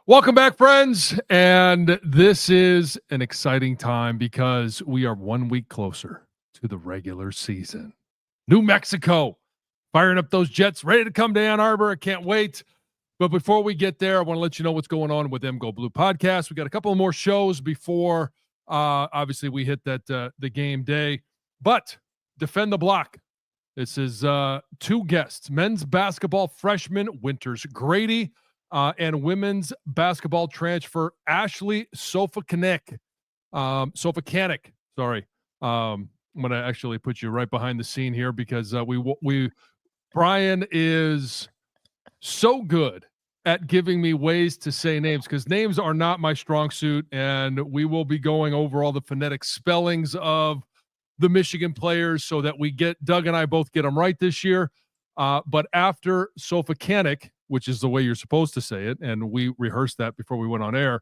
Welcome back, friends. And this is an exciting time because we are 1 week closer to the regular season. New Mexico, firing up those Jets, ready to come to Ann Arbor. I can't wait. But before we get there, I want to let you know what's going on with Them Go Blue podcast. We got a couple of more shows before, obviously, we hit that the game day. But defend the block. This is two guests, men's basketball freshman Winters Grady, and women's basketball transfer Ashley Sofakanek. Sorry. I'm going to actually put you right behind the scene here because Brian is so good at giving me ways to say names because names are not my strong suit, and we will be going over all the phonetic spellings of the Michigan players so that Doug and I both get them right this year. But after Sofakanek, which is the way you're supposed to say it, and we rehearsed that before we went on air,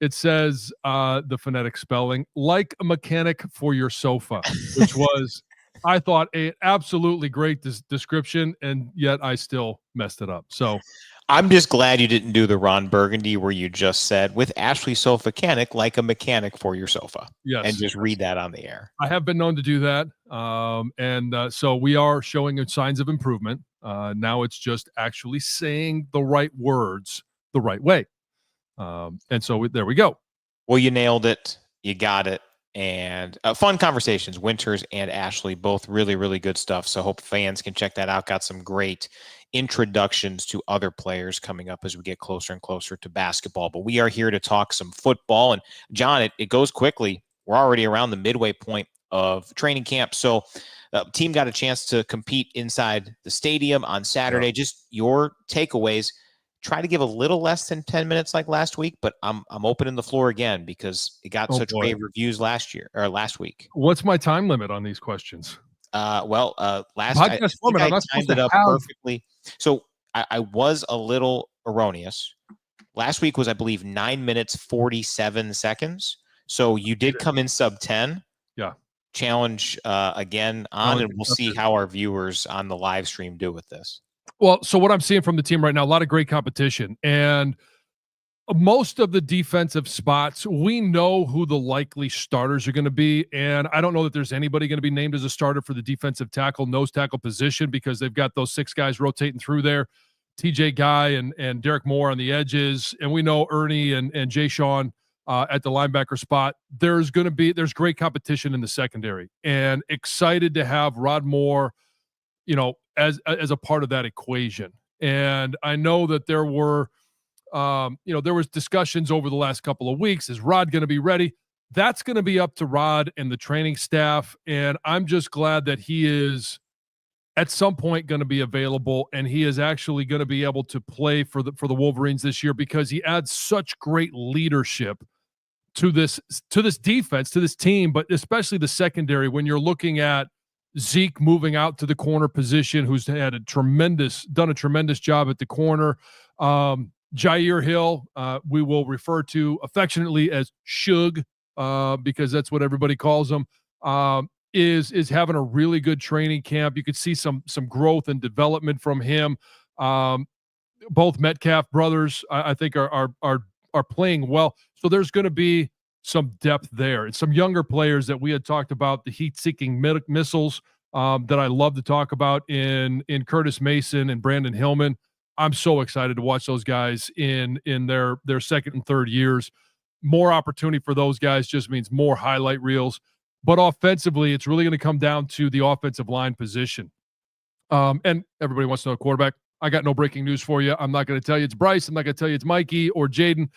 it says the phonetic spelling, like a mechanic for your sofa, which was, I thought, an absolutely great description, and yet I still messed it up. So I'm just glad you didn't do the Ron Burgundy where you just said, with Ashley Sofakanek, like a mechanic for your sofa. Yes. And just read that on the air. I have been known to do that. So we are showing signs of improvement. Now it's just actually saying the right words the right way. And so there we go. Well, you nailed it. You got it. And fun conversations. Winters and Ashley, both really, really good stuff. So hope fans can check that out. Got some great introductions to other players coming up as we get closer and closer to basketball. But we are here to talk some football. And John, it goes quickly. We're already around the midway point of training camp. So the team got a chance to compete inside the stadium on Saturday. Yeah. Just your takeaways. Try to give a little less than 10 minutes like last week, but I'm opening the floor again because it got such great reviews last week. What's my time limit on these questions? Last podcast format, I timed it up perfectly. So I was a little erroneous. Last week was, I believe, 9 minutes 47 seconds. So you did come in sub 10. Yeah. Challenge again on, and we'll see how our viewers on the live stream do with this. Well, so what I'm seeing from the team right now, a lot of great competition, and most of the defensive spots, we know who the likely starters are going to be, and I don't know that there's anybody going to be named as a starter for the defensive tackle, nose tackle position because they've got those 6 guys rotating through there, TJ Guy and Derek Moore on the edges, and we know Ernie and Jay Sean at the linebacker spot. There's great competition in the secondary, and excited to have Rod Moore, as a part of that equation. And I know that there were, there was discussions over the last couple of weeks. Is Rod going to be ready? That's going to be up to Rod and the training staff. And I'm just glad that he is at some point going to be available, and he is actually going to be able to play for the Wolverines this year because he adds such great leadership to this defense, to this team, but especially the secondary when you're looking at Zeke moving out to the corner position, who's done a tremendous job at the corner. Jair Hill, we will refer to affectionately as Shug, because that's what everybody calls him, is having a really good training camp. You could see some growth and development from him. Both Metcalf brothers, I think, are playing well. So there's going to be some depth there. And some younger players that we had talked about, the heat-seeking missiles that I love to talk about in Curtis Mason and Brandon Hillman. I'm so excited to watch those guys in their second and third years. More opportunity for those guys just means more highlight reels. But offensively, it's really going to come down to the offensive line position. And everybody wants to know quarterback. I got no breaking news for you. I'm not going to tell you it's Bryce. I'm not going to tell you it's Mikey or Jaden.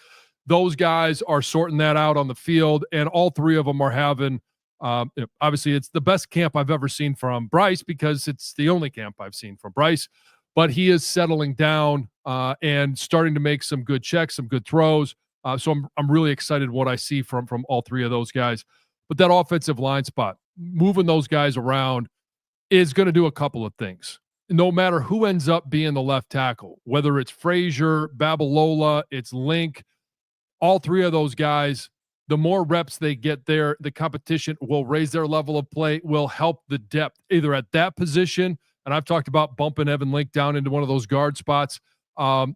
Those guys are sorting that out on the field, and all 3 of them are having obviously it's the best camp I've ever seen from Bryce because it's the only camp I've seen from Bryce, but he is settling down and starting to make some good checks, some good throws. So I'm really excited what I see from all 3 of those guys. But that offensive line spot, moving those guys around, is going to do a couple of things. No matter who ends up being the left tackle, whether it's Frazier, Babalola, it's Link, all 3 of those guys, the more reps they get there, the competition will raise their level of play, will help the depth either at that position. And I've talked about bumping Evan Link down into one of those guard spots.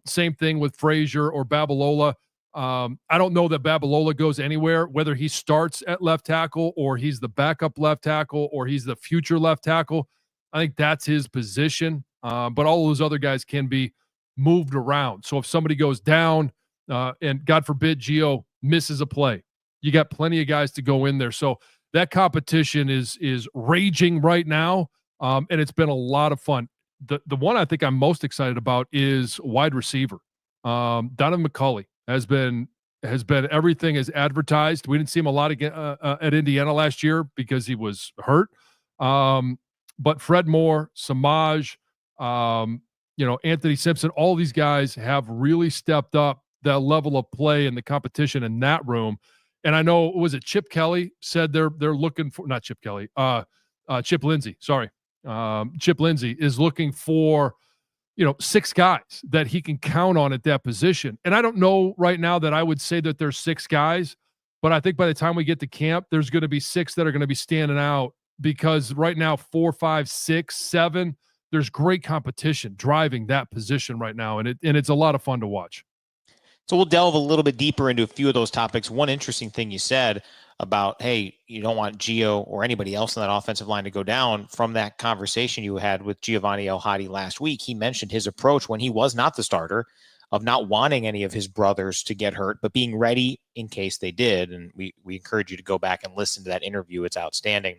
Same thing with Frazier or Babalola. I don't know that Babalola goes anywhere, whether he starts at left tackle or he's the backup left tackle or he's the future left tackle. I think that's his position. But all those other guys can be moved around. So if somebody goes down and God forbid Gio misses a play, you got plenty of guys to go in there. So that competition is raging right now. And it's been a lot of fun. The one I think I'm most excited about is wide receiver. Donovan McCulley has been everything as advertised. We didn't see him a lot at Indiana last year because he was hurt. But Fred Moore, Samaj, Anthony Simpson, all these guys have really stepped up that level of play and the competition in that room. And I know, was it Chip Kelly said they're looking for, not Chip Kelly, Chip Lindsey, sorry. Chip Lindsey is looking for, 6 guys that he can count on at that position. And I don't know right now that I would say that there's 6 guys, but I think by the time we get to camp, there's going to be 6 that are going to be standing out because right now, 4, 5, 6, 7, there's great competition driving that position right now. And it's a lot of fun to watch. So we'll delve a little bit deeper into a few of those topics. One interesting thing you said about, hey, you don't want Gio or anybody else on that offensive line to go down. From that conversation you had with Giovanni El Hadi last week, he mentioned his approach when he was not the starter of not wanting any of his brothers to get hurt, but being ready in case they did. And we encourage you to go back and listen to that interview. It's outstanding.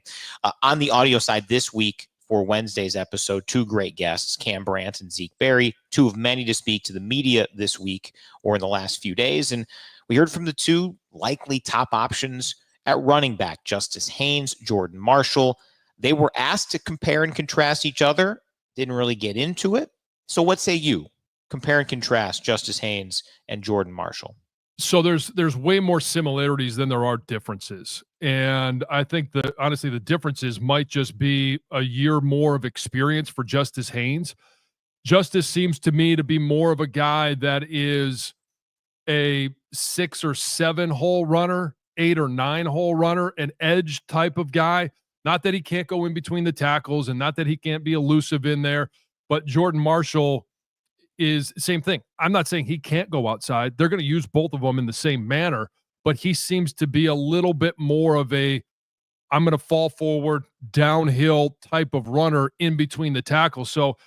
On the audio side this week, for Wednesday's episode, 2 great guests, Cam Brandt and Zeke Berry, 2 of many to speak to the media this week or in the last few days. And we heard from the 2 likely top options at running back, Justice Haynes, Jordan Marshall. They were asked to compare and contrast each other, didn't really get into it. So what say you? Compare and contrast Justice Haynes and Jordan Marshall. So there's way more similarities than there are differences. And I think that honestly, the differences might just be a year more of experience for Justice Haynes. Justice seems to me to be more of a guy that is a 6 or 7 hole runner, 8 or 9 hole runner, an edge type of guy. Not that he can't go in between the tackles and not that he can't be elusive in there, but Jordan Marshall is same thing. I'm not saying he can't go outside. They're going to use both of them in the same manner, but he seems to be a little bit more of a, I'm going to fall forward, downhill type of runner in between the tackles. So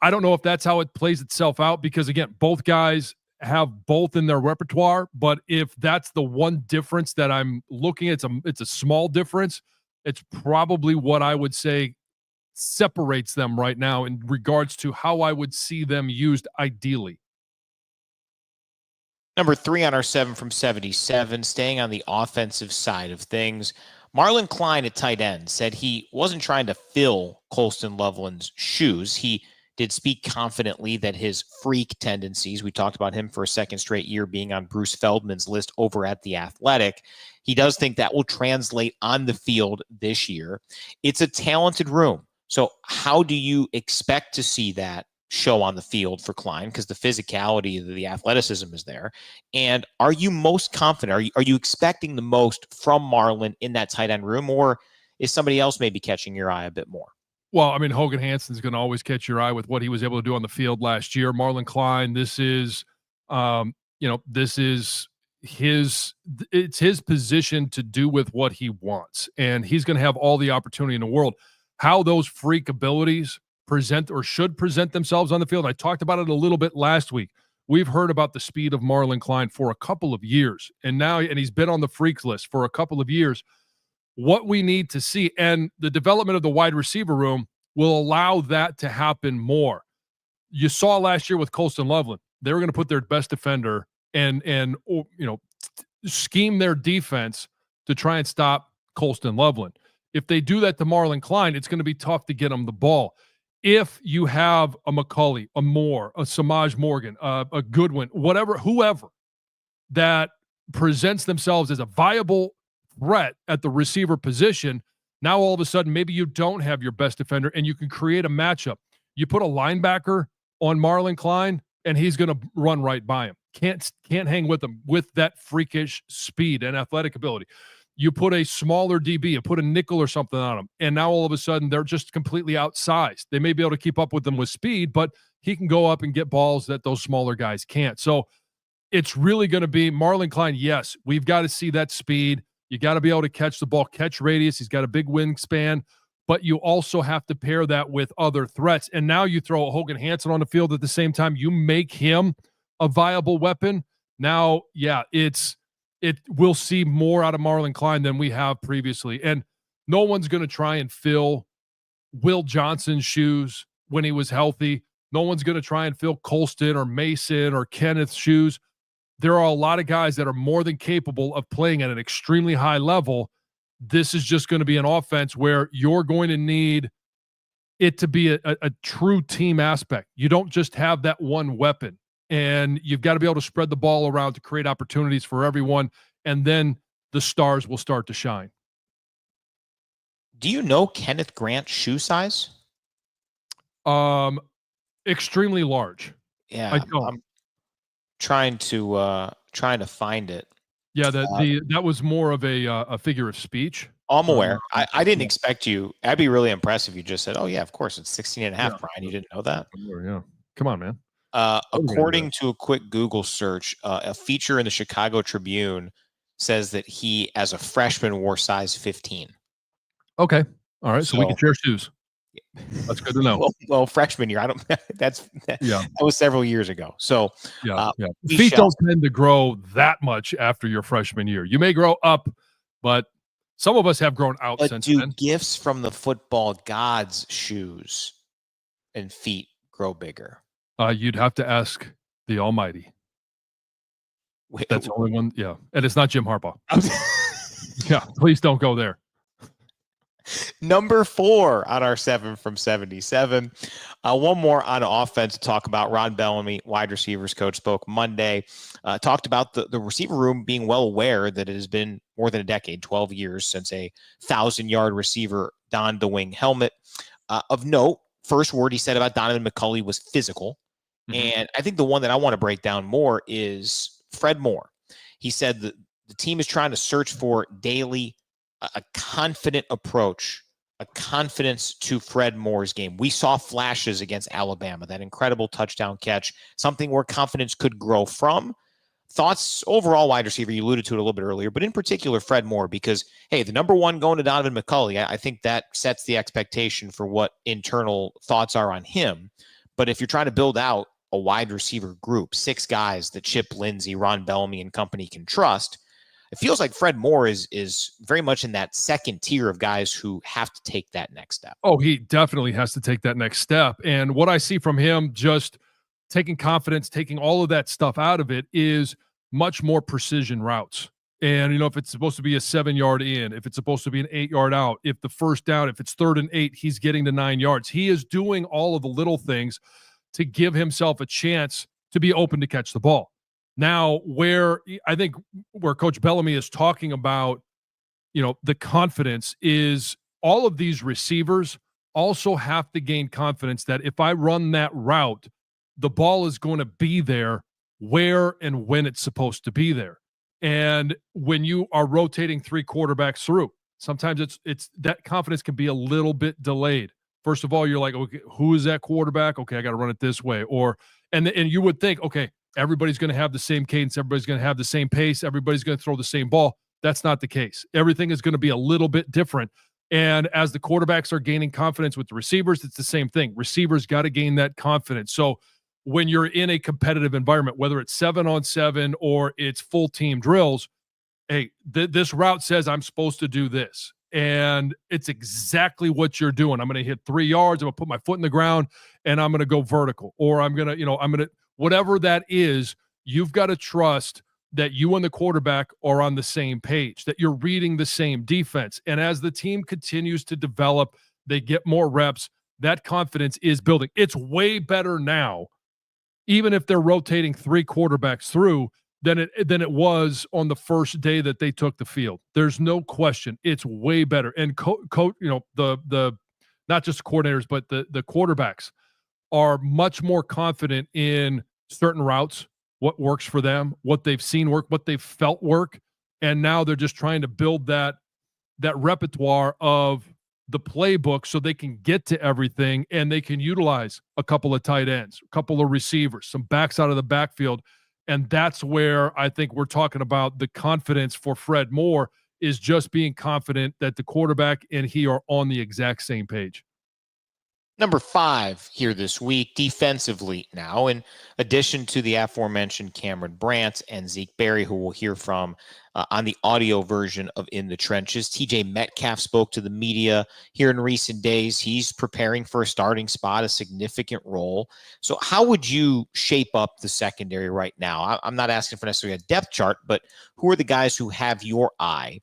I don't know if that's how it plays itself out because, again, both guys have both in their repertoire, but if that's the one difference that I'm looking at, it's a small difference. It's probably what I would say separates them right now in regards to how I would see them used ideally. Number 3 on our 7 from 77, staying on the offensive side of things. Marlon Klein at tight end said he wasn't trying to fill Colston Loveland's shoes. He did speak confidently that his freak tendencies, we talked about him for a second straight year being on Bruce Feldman's list over at The Athletic. He does think that will translate on the field this year. It's a talented room. So how do you expect to see that show on the field for Klein? Because the physicality, the athleticism is there. And are you most confident? Are you expecting the most from Marlon in that tight end room, or is somebody else maybe catching your eye a bit more? Well, I mean, Hogan Hanson's going to always catch your eye with what he was able to do on the field last year. Marlon Klein, this is it's his position to do with what he wants, and he's going to have all the opportunity in the world. How those freak abilities present or should present themselves on the field. I talked about it a little bit last week. We've heard about the speed of Marlon Klein for a couple of years, and he's been on the freaks list for a couple of years. What we need to see, and the development of the wide receiver room will allow that to happen more. You saw last year with Colston Loveland, they were going to put their best defender and scheme their defense to try and stop Colston Loveland. If they do that to Marlon Klein, it's going to be tough to get him the ball. If you have a McCulley, a Moore, a Samaj Morgan, a Goodwin, whoever that presents themselves as a viable threat at the receiver position, now all of a sudden maybe you don't have your best defender and you can create a matchup. You put a linebacker on Marlon Klein and he's going to run right by him. Can't hang with him with that freakish speed and athletic ability. You put a smaller DB, you put a nickel or something on them, and now all of a sudden they're just completely outsized. They may be able to keep up with them with speed, but he can go up and get balls that those smaller guys can't. So it's really going to be Marlon Klein. Yes, we've got to see that speed. You got to be able to catch the ball, catch radius. He's got a big wingspan, but you also have to pair that with other threats. And now you throw Hogan Hansen on the field at the same time. You make him a viable weapon. Now, yeah, we'll see more out of Marlon Klein than we have previously. And no one's going to try and fill Will Johnson's shoes when he was healthy. No one's going to try and fill Colston or Mason or Kenneth's shoes. There are a lot of guys that are more than capable of playing at an extremely high level. This is just going to be an offense where you're going to need it to be a true team aspect. You don't just have that one weapon, and you've got to be able to spread the ball around to create opportunities for everyone, and then the stars will start to shine. Do you know Kenneth Grant's shoe size? Extremely large. Yeah, I'm trying to find it. Yeah, that was more of a figure of speech. I'm aware. I didn't expect you. I'd be really impressed if you just said, "Oh yeah, of course, it's 16 and a half, Brian." You didn't know that? Yeah. Come on, man. According to a quick Google search, a feature in the Chicago Tribune says that he, as a freshman, wore size 15. Okay. All right. So we can share shoes. That's good to know. Well, freshman year, that was several years ago. So feet don't tend to grow that much after your freshman year. You may grow up, but some of us have grown out since then. Do gifts from the football gods' shoes and feet grow bigger? You'd have to ask the Almighty. That's the only one. Yeah, and it's not Jim Harbaugh. Yeah, please don't go there. Number 4 on our 7 from 77. One more on offense to talk about. Ron Bellamy, wide receivers coach, spoke Monday. Talked about the receiver room being well aware that it has been more than a decade, 12 years, since a 1,000-yard receiver donned the wing helmet. Of note, first word he said about Donovan McCulley was physical. Mm-hmm. And I think the one that I want to break down more is Fred Moore. He said that the team is trying to search for daily a confident approach, a confidence to Fred Moore's game. We saw flashes against Alabama, that incredible touchdown catch, something where confidence could grow from. Thoughts overall, wide receiver, you alluded to it a little bit earlier, but in particular, Fred Moore, because, hey, the number 1 going to Donovan McCulley, I think that sets the expectation for what internal thoughts are on him. But if you're trying to build out a wide receiver group, 6 guys that Chip Lindsey, Ron Bellamy, and company can trust, it feels like Fred Moore is very much in that second tier of guys who have to take that next step. Oh, he definitely has to take that next step. And what I see from him, just taking confidence, taking all of that stuff out of it, is much more precision routes. And, if it's supposed to be a 7-yard in, if it's supposed to be an 8-yard out, if the first down, if it's 3rd and 8, he's getting to 9 yards. He is doing all of the little things to give himself a chance to be open to catch the ball. Now, where Coach Bellamy is talking about, the confidence is all of these receivers also have to gain confidence that if I run that route, the ball is going to be there where and when it's supposed to be there. And when you are rotating 3 quarterbacks through, sometimes it's that confidence can be a little bit delayed. First of all, you're like, okay, who is that quarterback? Okay, I got to run it this way. And you would think, okay, everybody's going to have the same cadence. Everybody's going to have the same pace. Everybody's going to throw the same ball. That's not the case. Everything is going to be a little bit different. And as the quarterbacks are gaining confidence with the receivers, it's the same thing. Receivers got to gain that confidence. So when you're in a competitive environment, whether it's 7-on-7 or it's full team drills, hey, this route says I'm supposed to do this. And it's exactly what you're doing. I'm going to hit 3 yards. I'm going to put my foot in the ground and I'm going to go vertical, or I'm going to, whatever that is, you've got to trust that you and the quarterback are on the same page, that you're reading the same defense. And as the team continues to develop, they get more reps, that confidence is building. It's way better now, even if they're rotating 3 quarterbacks through, than it was on the first day that they took the field. There's no question. It's way better. And the not just coordinators, but the quarterbacks are much more confident in certain routes, what works for them, what they've seen work, what they've felt work. And now they're just trying to build that repertoire of the playbook so they can get to everything and they can utilize a couple of tight ends, a couple of receivers, some backs out of the backfield. And that's where I think we're talking about the confidence for Fred Moore is just being confident that the quarterback and he are on the exact same page. Number 5 here this week, defensively now, in addition to the aforementioned Cameron Brandt and Zeke Berry, who we'll hear from on the audio version of In the Trenches. TJ Metcalf spoke to the media here in recent days. He's preparing for a starting spot, a significant role. So how would you shape up the secondary right now? I'm not asking for necessarily a depth chart, but who are the guys who have your eye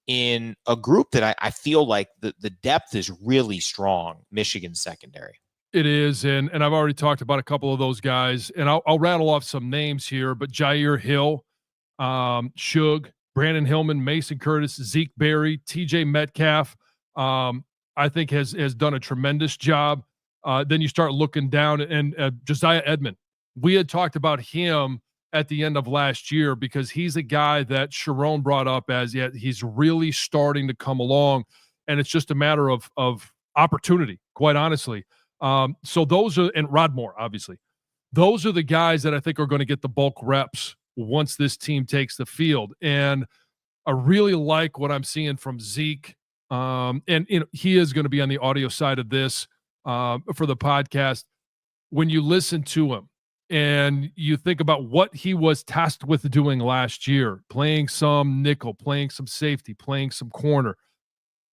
in a group that I feel like the depth is really strong, Michigan secondary? It is, and I've already talked about a couple of those guys, and I'll rattle off some names here, but Jair Hill, Shug, Brandon Hillman, Mason Curtis, Zeke Berry, TJ Metcalf, I think has done a tremendous job. Then you start looking down, and Josiah Edmond. We had talked about him at the end of last year because he's a guy that Sharon brought up as yet he's really starting to come along, and it's just a matter of opportunity, quite honestly. So those are, and Rodmore, obviously, those are the guys that I think are going to get the bulk reps once this team takes the field. And I really like what I'm seeing from Zeke. And he is going to be on the audio side of this for the podcast. When you listen to him, and you think about what he was tasked with doing last year, playing some nickel, playing some safety, playing some corner,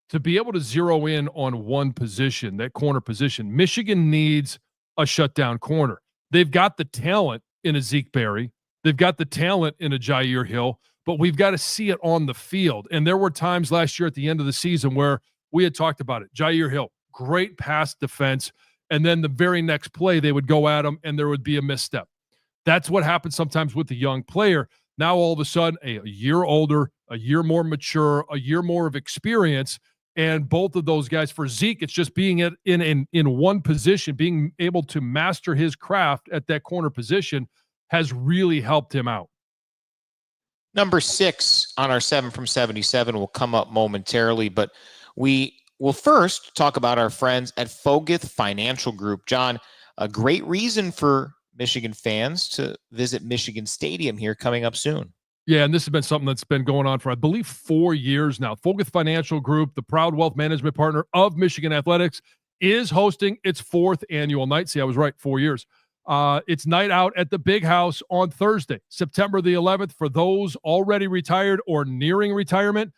to be able to zero in on one position, that corner position. Michigan needs a shutdown corner. They've got the talent in a Zeke Berry. They've got the talent in a Jair Hill, but we've got to see it on the field. And there were times last year at the end of the season where we had talked about it. Jair Hill, great pass defense. And then the very next play, they would go at him and there would be a misstep. That's what happens sometimes with the young player. Now, all of a sudden, a year older, a year more mature, a year more of experience. And both of those guys, for Zeke, it's just being in one position, being able to master his craft at that corner position has really helped him out. Number 6 on our 7 from 77 will come up momentarily, but we'll first talk about our friends at Foguth Financial Group. John, a great reason for Michigan fans to visit Michigan Stadium here coming up soon. Yeah, and this has been something that's been going on for, I believe, 4 years now. Foguth Financial Group, the proud wealth management partner of Michigan Athletics, is hosting its 4th annual night. See, I was right, 4 years. It's night out at the Big House on Thursday, September the 11th. For those already retired or nearing retirement,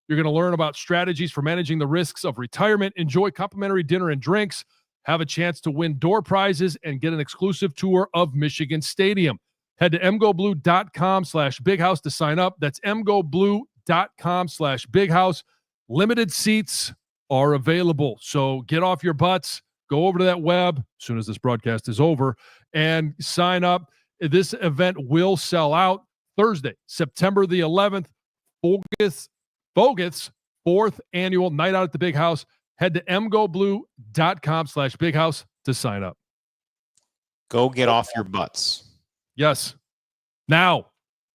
you're going to learn about strategies for managing the risks of retirement, enjoy complimentary dinner and drinks, have a chance to win door prizes, and get an exclusive tour of Michigan Stadium. Head to mgoblue.com/bighouse to sign up. That's mgoblue.com/bighouse. Limited seats are available. So get off your butts, go over to that web as soon as this broadcast is over, and sign up. This event will sell out Thursday, September the 11th. Foguth's 4th annual night out at the Big House. Head to mgoblue.com/bighouse to sign up. Go get off your butts. Yes. Now.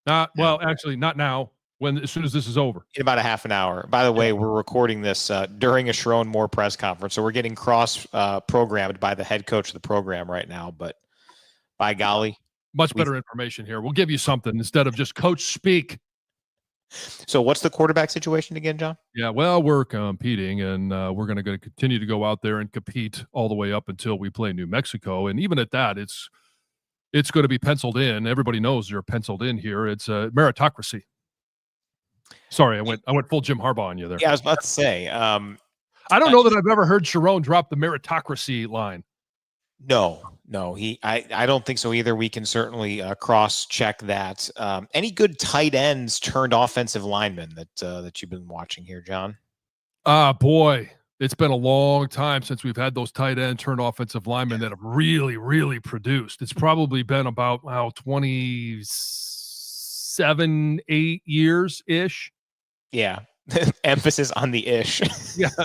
Actually, not now. As soon as this is over. In about a half an hour. By the way, we're recording this during a Sharon Moore press conference, so we're getting cross-programmed by the head coach of the program right now. But by golly. Much better information here. We'll give you something instead of just coach speak. So what's the quarterback situation again, John? Yeah, well, we're competing, and we're going to continue to go out there and compete all the way up until we play New Mexico. And even at that, it's going to be penciled in. Everybody knows you're penciled in here. It's a meritocracy. Sorry, I went full Jim Harbaugh on you there. Yeah, I was about to say. I don't know that I've ever heard Sharon drop the meritocracy line. No, I don't think so either. We can certainly cross-check that. Any good tight ends turned offensive linemen that you've been watching here, John? Boy, it's been a long time since we've had those tight end turned offensive linemen that have really, really produced. It's probably been about 27, 8 years-ish. Yeah. Emphasis on the ish. Yes.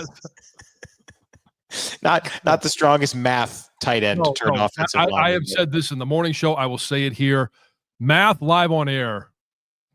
Not the strongest math tight end to turn offensive line. I have said this in the morning show. I will say it here. Math live on air,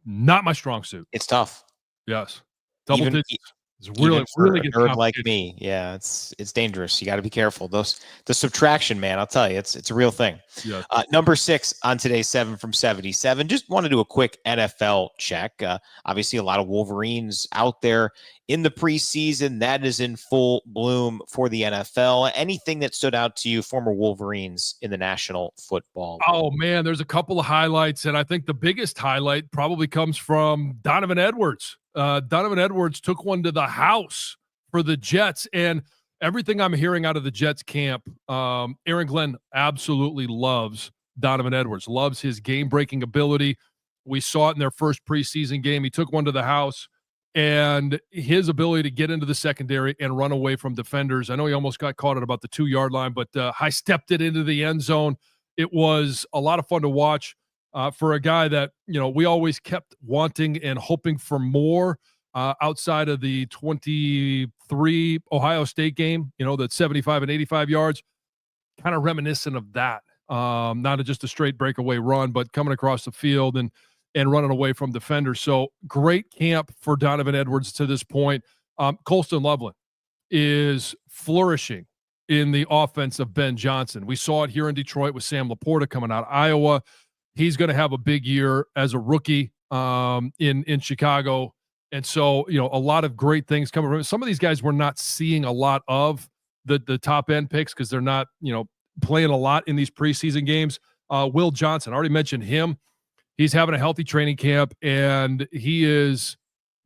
not my strong suit. It's tough. Yes. Double digits. It's Even really, for really a good nerd like competition. me, yeah, it's dangerous. You got to be careful. The subtraction, man, I'll tell you, it's a real thing. Yeah. Number 6 on today's 7 from 77. Just want to do a quick NFL check. Obviously, a lot of Wolverines out there in the preseason. That is in full bloom for the NFL. Anything that stood out to you, former Wolverines in the National Football League? Oh man, there's a couple of highlights, and I think the biggest highlight probably comes from Donovan Edwards. Donovan Edwards took one to the house for the Jets, and everything I'm hearing out of the Jets camp, Aaron Glenn absolutely loves Donovan Edwards, loves his game-breaking ability. We saw it in their first preseason game. He took one to the house, and his ability to get into the secondary and run away from defenders. I know he almost got caught at about the 2-yard line, but high stepped it into the end zone. It was a lot of fun to watch for a guy that, we always kept wanting and hoping for more outside of the 23 Ohio State game, that 75 and 85 yards, kind of reminiscent of that. Not just a straight breakaway run, but coming across the field and running away from defenders. So great camp for Donovan Edwards to this point. Colston Loveland is flourishing in the offense of Ben Johnson. We saw it here in Detroit with Sam Laporta coming out of Iowa. He's going to have a big year as a rookie in Chicago. And so, a lot of great things coming from some of these guys we're not seeing a lot of the top end picks because they're not, playing a lot in these preseason games. Will Johnson, I already mentioned him. He's having a healthy training camp, and he is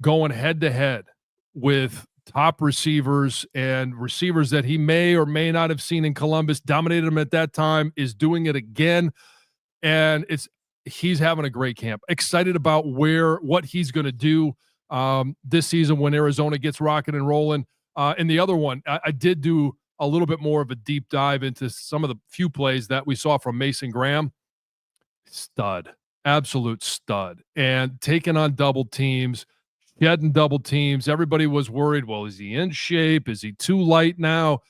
going head to head with top receivers and receivers that he may or may not have seen in Columbus, dominated him at that time, is doing it again. And he's having a great camp. Excited about what he's going to do this season when Arizona gets rocking and rolling. And the other one, I did do a little bit more of a deep dive into some of the few plays that we saw from Mason Graham. Stud, absolute stud. And taking on double teams, shedding double teams. Everybody was worried, well, is he in shape? Is he too light now?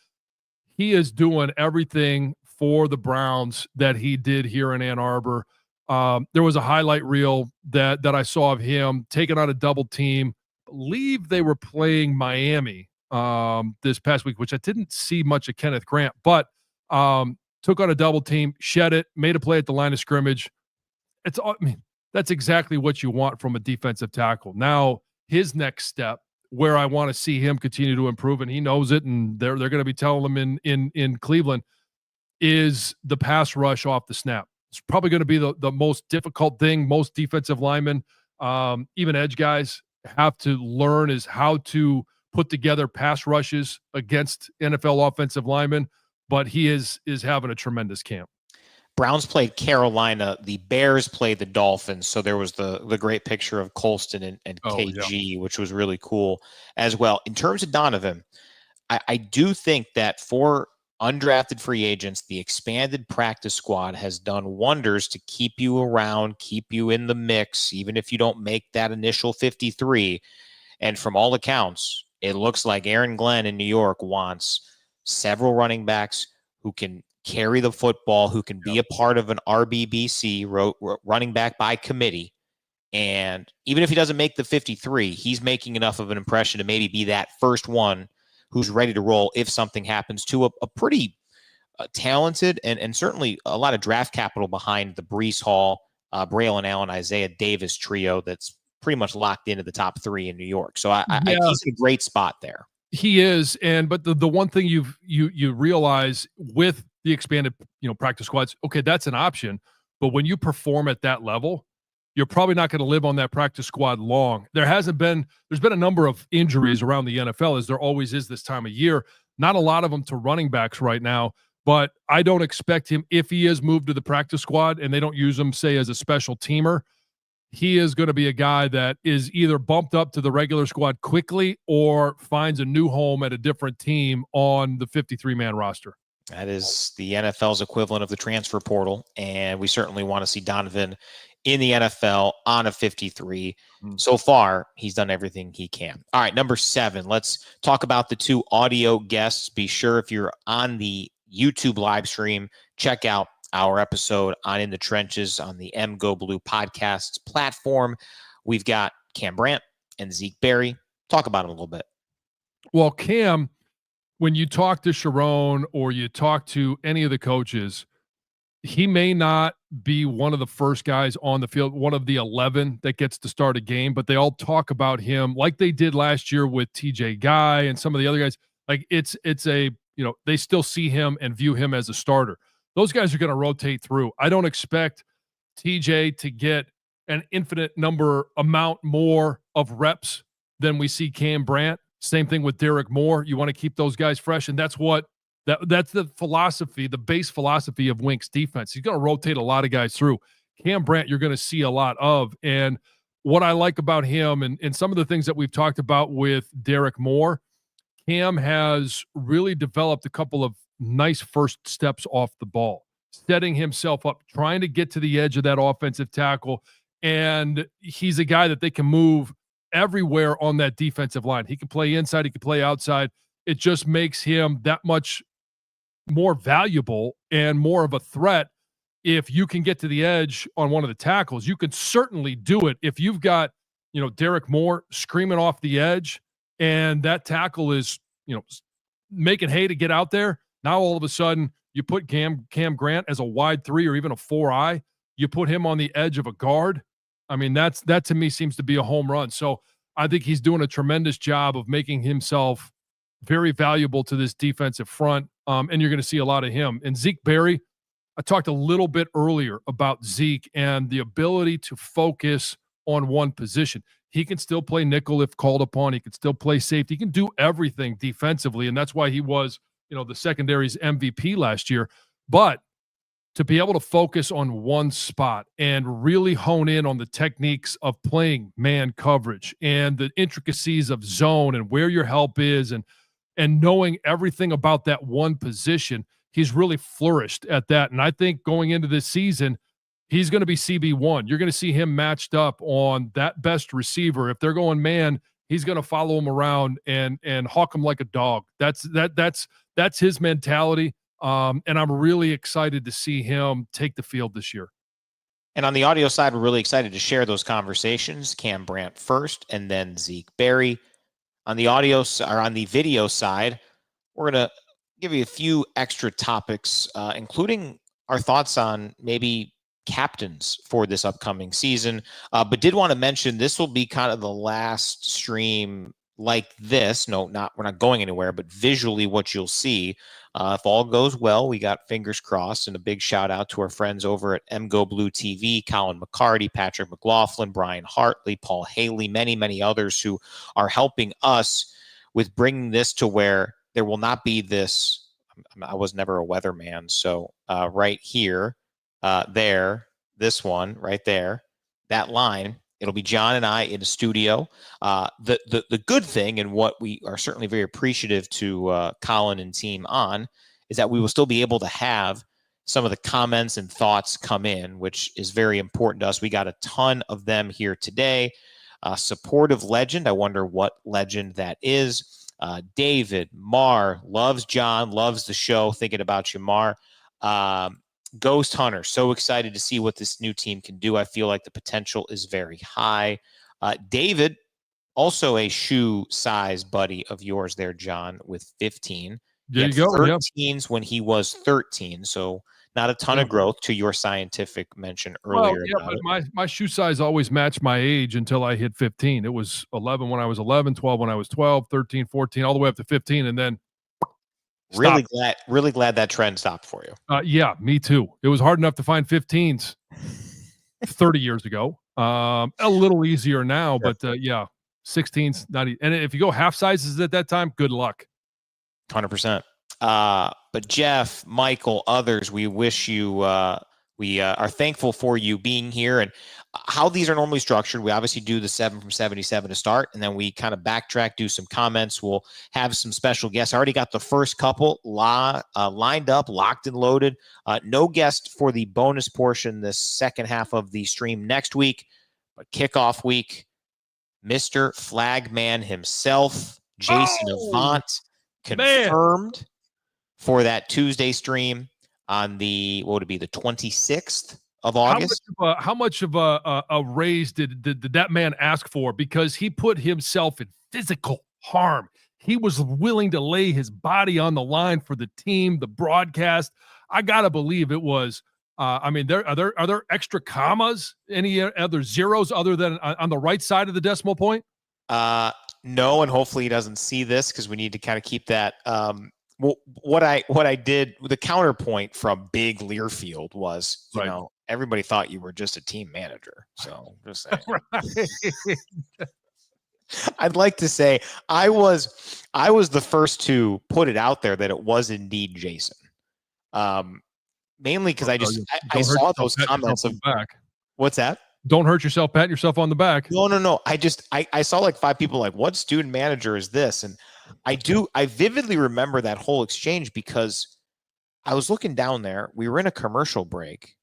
He is doing everything for the Browns that he did here in Ann Arbor. There was a highlight reel that I saw of him taking on a double team. I believe they were playing Miami this past week, which I didn't see much of Kenneth Grant, but took on a double team, shed it, made a play at the line of scrimmage. That's exactly what you want from a defensive tackle. Now, his next step, where I want to see him continue to improve, and he knows it, and they're going to be telling him in Cleveland, is the pass rush off the snap. It's probably going to be the most difficult thing most defensive linemen, even edge guys, have to learn, is how to put together pass rushes against NFL offensive linemen. But he is having a tremendous camp. Browns played Carolina. The Bears played the Dolphins. So there was the great picture of Colston and KG, which was really cool as well. In terms of Donovan, I do think that for undrafted free agents, the expanded practice squad has done wonders to keep you around, keep you in the mix, even if you don't make that initial 53. And from all accounts, it looks like Aaron Glenn in New York wants several running backs who can carry the football, who can be a part of an RBBC, running back by committee. And even if he doesn't make the 53, he's making enough of an impression to maybe be that first one who's ready to roll if something happens to a pretty talented and certainly a lot of draft capital behind the Breece Hall, Braylon Allen, Isaiah Davis trio that's pretty much locked into the top 3 in New York. So he's in a great spot there. He is, but the one thing you realize with the expanded practice squads, okay, that's an option, but when you perform at that level, you're probably not going to live on that practice squad long. There's been a number of injuries around the NFL, as there always is this time of year. Not a lot of them to running backs right now, but I don't expect him, if he is moved to the practice squad and they don't use him, say, as a special teamer, he is going to be a guy that is either bumped up to the regular squad quickly or finds a new home at a different team on the 53-man roster. That is the NFL's equivalent of the transfer portal, and we certainly want to see Donovan in the NFL on a 53. So far, he's done everything he can. All right, number 7. Let's talk about the 2 audio guests. Be sure, if you're on the YouTube live stream, check out our episode on In the Trenches on the Go Blue Podcasts platform. We've got Cam Brandt and Zeke Berry. Talk about it a little bit. Well, Cam, when you talk to Sharon or you talk to any of the coaches, he may not be one of the first guys on the field, one of the 11 that gets to start a game, but they all talk about him like they did last year with TJ Guy and some of the other guys. Like it's a, they still see him and view him as a starter. Those guys are going to rotate through. I don't expect TJ to get an infinite amount more of reps than we see Cam Brandt. Same thing with Derek Moore. You want to keep those guys fresh, and that's the philosophy, the base philosophy of Wink's defense. He's going to rotate a lot of guys through. Cam Brandt, you're going to see a lot of. And what I like about him and some of the things that we've talked about with Derek Moore, Cam has really developed a couple of nice first steps off the ball, setting himself up, trying to get to the edge of that offensive tackle. And he's a guy that they can move everywhere on that defensive line. He can play inside, he can play outside. It just makes him that much more valuable and more of a threat. If you can get to the edge on one of the tackles, you can certainly do it. If you've got, Derek Moore screaming off the edge and that tackle is, making hay to get out there. Now, all of a sudden you put Cam Grant as a wide 3 or even a 4-eye, you put him on the edge of a guard. I mean, that to me seems to be a home run. So I think he's doing a tremendous job of making himself very valuable to this defensive front. And you're going to see a lot of him. And Zeke Berry, I talked a little bit earlier about Zeke and the ability to focus on one position. He can still play nickel if called upon. He can still play safety. He can do everything defensively. And that's why he was, the secondary's MVP last year. But to be able to focus on one spot and really hone in on the techniques of playing man coverage and the intricacies of zone and where your help is and knowing everything about that one position, he's really flourished at that. And I think going into this season, he's going to be CB1. You're going to see him matched up on that best receiver. If they're going man, he's going to follow him around and hawk him like a dog. That's his mentality. And I'm really excited to see him take the field this year. And on the audio side, we're really excited to share those conversations. Cam Brandt first, and then Zeke Berry. On the on the video side, we're going to give you a few extra topics, including our thoughts on maybe captains for this upcoming season. But did want to mention this will be kind of the last stream like this. No, we're not going anywhere, but visually what you'll see, if all goes well, we got fingers crossed, and a big shout out to our friends over at MGO Blue TV, Colin McCarty, Patrick McLaughlin, Brian Hartley, Paul Haley, many, many others who are helping us with bringing this to where there will not be this. I was never a weatherman. So right here, this one right there, that line, it'll be Jon and I in a studio. The good thing, and what we are certainly very appreciative to Colin and team on, is that we will still be able to have some of the comments and thoughts come in, which is very important to us. We got a ton of them here today. Supportive legend. I wonder what legend that is. David Mar loves Jon, loves the show. Thinking about you, Mar. Ghost Hunter, so excited to see what this new team can do. I feel like the potential is very high. David, also a shoe size buddy of yours there, Jon, with 15. There you go. 13s when he was 13, so not a ton of growth to your scientific mention earlier. Well, but my shoe size always matched my age until I hit 15. It was 11 when I was 11, 12 when I was 12, 13, 14, all the way up to 15, and then Really glad that trend stopped for you. Yeah, me too. It was hard enough to find 15s 30 years ago. A little easier now, but yeah, 16s not. And if you go half sizes at that time, good luck. 100%. But Jeff, Michael, others, we wish you. We are thankful for you being here, and how these are normally structured. We obviously do the 7 from 77 to start, and then we kind of backtrack, do some comments. We'll have some special guests. I already got the first couple lined up, locked and loaded. No guest for the bonus portion this second half of the stream next week, but kickoff week, Mr. Flagman himself, Jason Avant, confirmed for that Tuesday stream on the, what would it be, the 26th of August? How much of a raise did that man ask for? Because he put himself in physical harm. he was willing to lay his body on the line for the team, the broadcast. I gotta believe it was. I mean, are there extra commas, any other zeros other than on the right side of the decimal point? No, and hopefully he doesn't see this because we need to kind of keep that. What I did, the counterpoint from Big Learfield was, you know, everybody thought you were just a team manager. So just saying. Right. I'd like to say I was the first to put it out there that it was indeed Jason. Mainly because I saw those comments of back. What's that? Don't hurt yourself, pat yourself on the back. No. I saw like 5 people like, what student manager is this? And I vividly remember that whole exchange because I was looking down there. We were in a commercial break.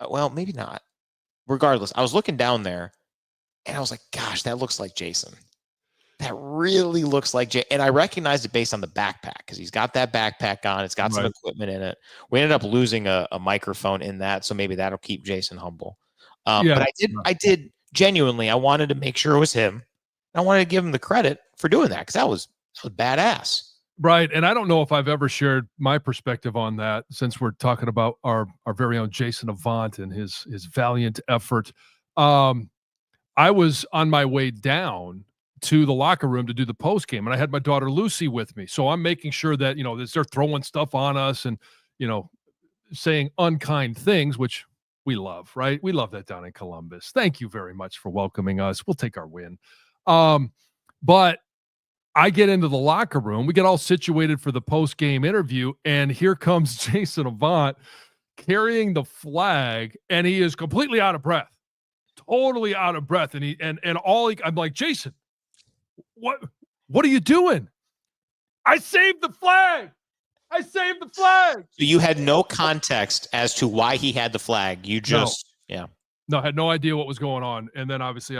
Well, maybe not. Regardless, I was looking down there and I was like, gosh, that looks like Jason. That really looks like Jason. And I recognized it based on the backpack because he's got that backpack on. It's got some equipment in it. We ended up losing a microphone in that. So maybe that'll keep Jason humble. But I did genuinely, I wanted to make sure it was him. I wanted to give him the credit for doing that because that was badass. Right. And I don't know if I've ever shared my perspective on that since we're talking about our very own Jason Avant and his valiant effort. I was on my way down to the locker room to do the post game, and I had my daughter Lucy with me. So I'm making sure that, you know, they're throwing stuff on us and, you know, saying unkind things, which we love, right? We love that down in Columbus. Thank you very much for welcoming us. We'll take our win. But I get into the locker room. We get all situated for the post-game interview, and here comes Jason Avant carrying the flag, and he is completely out of breath. Totally out of breath. And I'm like, Jason, what are you doing? I saved the flag. I saved the flag. So you had no context as to why he had the flag. You just, No, I had no idea what was going on. And then obviously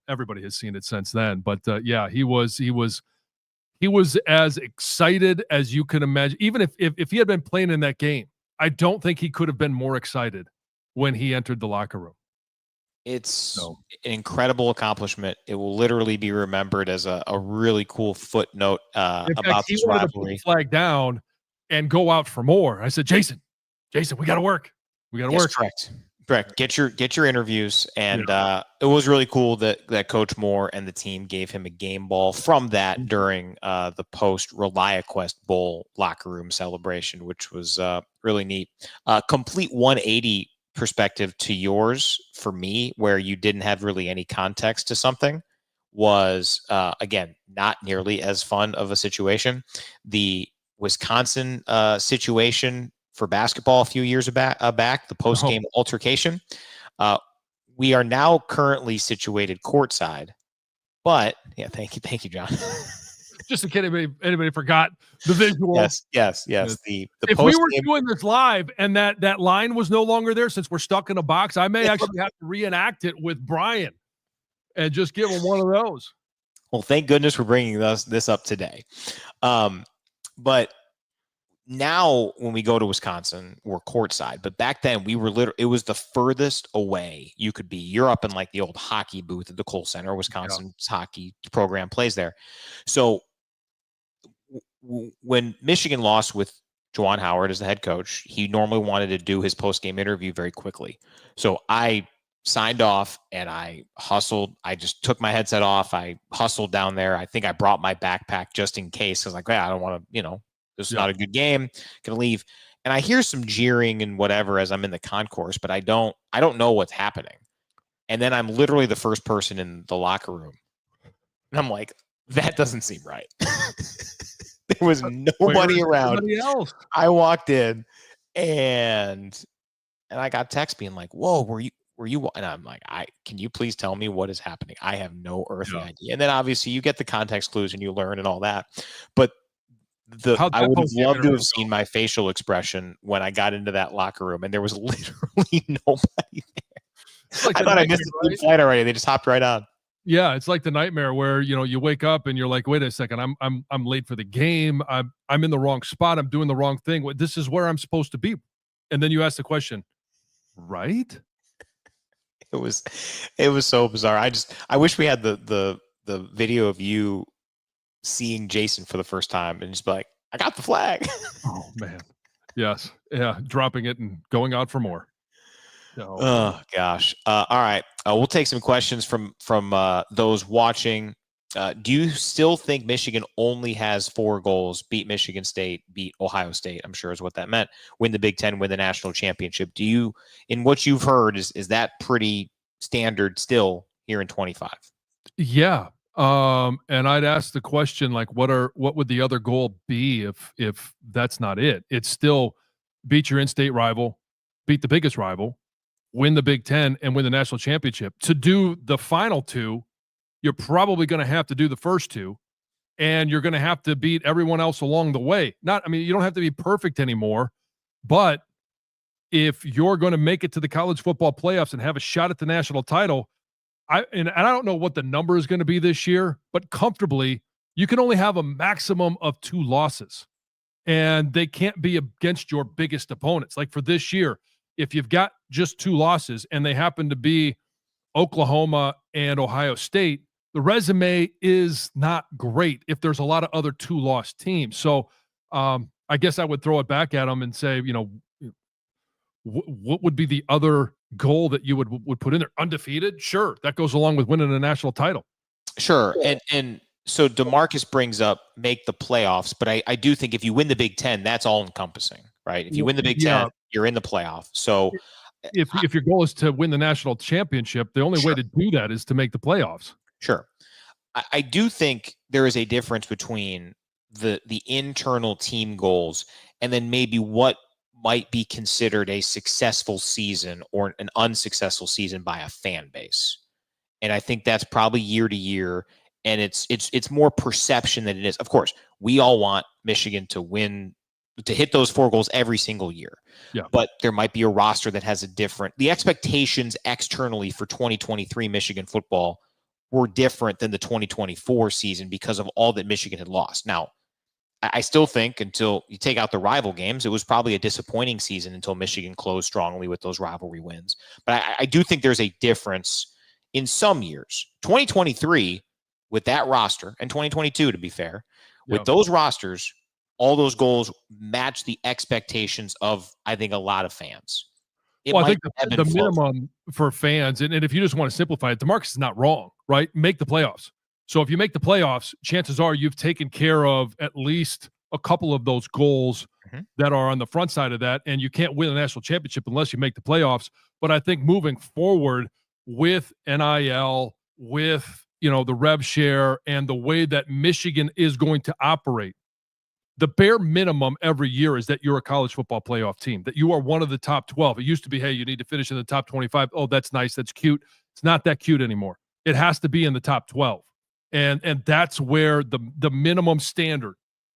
everybody has seen it since then. But he was as excited as you can imagine. Even if he had been playing in that game, I don't think he could have been more excited when he entered the locker room. It's an incredible accomplishment. It will literally be remembered as a really cool footnote about this rivalry. To put the flag down and go out for more. I said, Jason, we got to work. We got to work. Correct. Get your interviews. And it was really cool that Coach Moore and the team gave him a game ball from that during the post ReliaQuest Bowl locker room celebration, which was really neat. Complete 180 perspective to yours for me, where you didn't have really any context to something, was again not nearly as fun of a situation. The Wisconsin situation for basketball a few years back, the post-game altercation. We are now currently situated courtside, but thank you, John. Just in case anybody forgot the visual. Yes. The if we were doing this live and that line was no longer there, since we're stuck in a box, I may actually have to reenact it with Brian and just give him one of those. Well, thank goodness we're bringing this up today. But now when we go to Wisconsin, we're courtside. But back then we were it was the furthest away you could be. You're up in like the old hockey booth at the Kohl Center. Wisconsin's hockey program plays there. So when Michigan lost with Juwan Howard as the head coach, he normally wanted to do his post-game interview very quickly. So I signed off and I hustled. I just took my headset off. I hustled down there. I think I brought my backpack just in case. I was like, I don't want to, this is not a good game. Gonna leave. And I hear some jeering and whatever as I'm in the concourse, but I don't know what's happening. And then I'm literally the first person in the locker room. And I'm like, that doesn't seem right. There was nobody around. Else? I walked in and I got text being like, whoa, were you? And I'm like, can you please tell me what is happening? I have no earthly idea. And then obviously you get the context clues and you learn and all that. But I would have loved to have seen my facial expression when I got into that locker room and there was literally nobody there. I thought I missed the flight already. They just hopped right on. Yeah, it's like the nightmare where you wake up and you're like, wait a second, I'm late for the game. I'm in the wrong spot. I'm doing the wrong thing. This is where I'm supposed to be. And then you ask the question, right? It was so bizarre. I wish we had the video of you seeing Jason for the first time and just be like, I got the flag. Oh man. Yes. Yeah. Dropping it and going out for more. No. Oh gosh. All right. We'll take some questions from those watching. Do you still think Michigan only has 4 goals? Beat Michigan State, beat Ohio State, I'm sure is what that meant. Win the Big Ten, win the national championship. Do you, in what you've heard, is that pretty standard still here in 25? Yeah. And I'd ask the question, like, what would the other goal be if that's not it? It's still beat your in-state rival, beat the biggest rival, win the Big Ten, and win the national championship. To do the final 2, you're probably going to have to do the first 2, and you're going to have to beat everyone else along the way. You don't have to be perfect anymore, but if you're going to make it to the college football playoffs and have a shot at the national title, I don't know what the number is going to be this year, but comfortably, you can only have a maximum of 2 losses, and they can't be against your biggest opponents. Like for this year, if you've got just 2 losses and they happen to be Oklahoma and Ohio State, the resume is not great if there's a lot of other 2-loss teams. So I guess I would throw it back at them and say, what would be the other goal that you would put in there? Undefeated? Sure. That goes along with winning a national title. Sure. And so DeMarcus brings up make the playoffs, but I do think if you win the Big Ten, that's all encompassing, right? If you win the Big Ten, you're in the playoff. So if your goal is to win the national championship, the only way to do that is to make the playoffs. Sure. I do think there is a difference between the internal team goals and then maybe what might be considered a successful season or an unsuccessful season by a fan base. And I think that's probably year to year. And it's more perception than it is. Of course, we all want Michigan to win, to hit those 4 goals every single year. Yeah. But there might be a roster that has the expectations externally for 2023 Michigan football were different than the 2024 season because of all that Michigan had lost. Now, I still think until you take out the rival games, it was probably a disappointing season until Michigan closed strongly with those rivalry wins. But I do think there's a difference in some years. 2023 with that roster, and 2022 to be fair, with those rosters, all those goals match the expectations of, I think, a lot of fans. I think the minimum for fans, and if you just want to simplify it, DeMarcus is not wrong, right? Make the playoffs. So if you make the playoffs, chances are you've taken care of at least a couple of those goals that are on the front side of that, and you can't win a national championship unless you make the playoffs. But I think moving forward with NIL, with the rev share, and the way that Michigan is going to operate, the bare minimum every year is that you're a college football playoff team, that you are one of the top 12. It used to be, hey, you need to finish in the top 25. Oh, that's nice. That's cute. It's not that cute anymore. It has to be in the top 12. And that's where the minimum standard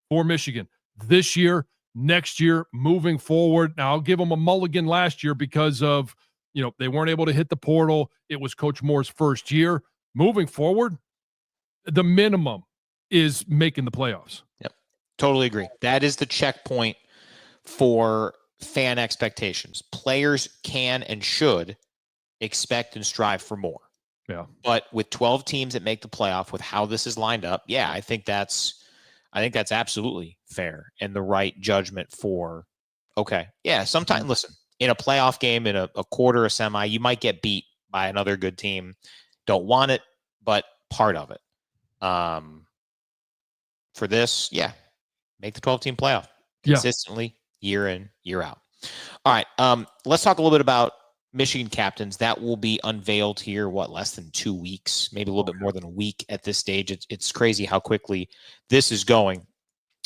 for Michigan this year, next year, moving forward. Now, I'll give them a mulligan last year because of, they weren't able to hit the portal. It was Coach Moore's first year. Moving forward, the minimum is making the playoffs. Yep. Totally agree. That is the checkpoint for fan expectations. Players can and should expect and strive for more. Yeah. But with 12 teams that make the playoff, with how this is lined up, I think that's absolutely fair and the right judgment for, sometimes, listen, in a playoff game, in a quarter, a semi, you might get beat by another good team. Don't want it, but part of it. For this, make the 12-team playoff consistently, year in, year out. All right, let's talk a little bit about Michigan captains. That will be unveiled here, less than 2 weeks, maybe a little bit more than a week at this stage. It's crazy how quickly this is going.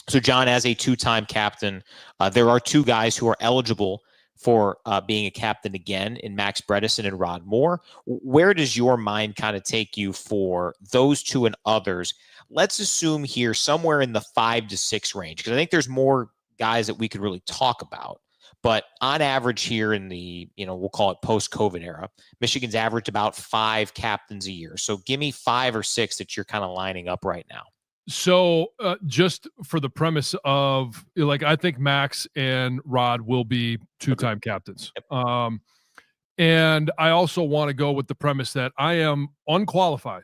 So Jon, as a 2-time captain, there are 2 guys who are eligible for being a captain again in Max Bredesen and Rod Moore. Where does your mind kind of take you for those 2 and others? Let's assume here somewhere in the 5 to 6 range, because I think there's more guys that we could really talk about. But on average here in the, we'll call it post-COVID era, Michigan's averaged about 5 captains a year. So give me 5 or 6 that you're kind of lining up right now. So just for the premise of, I think Max and Rod will be 2-time captains. Yep. And I also want to go with the premise that I am unqualified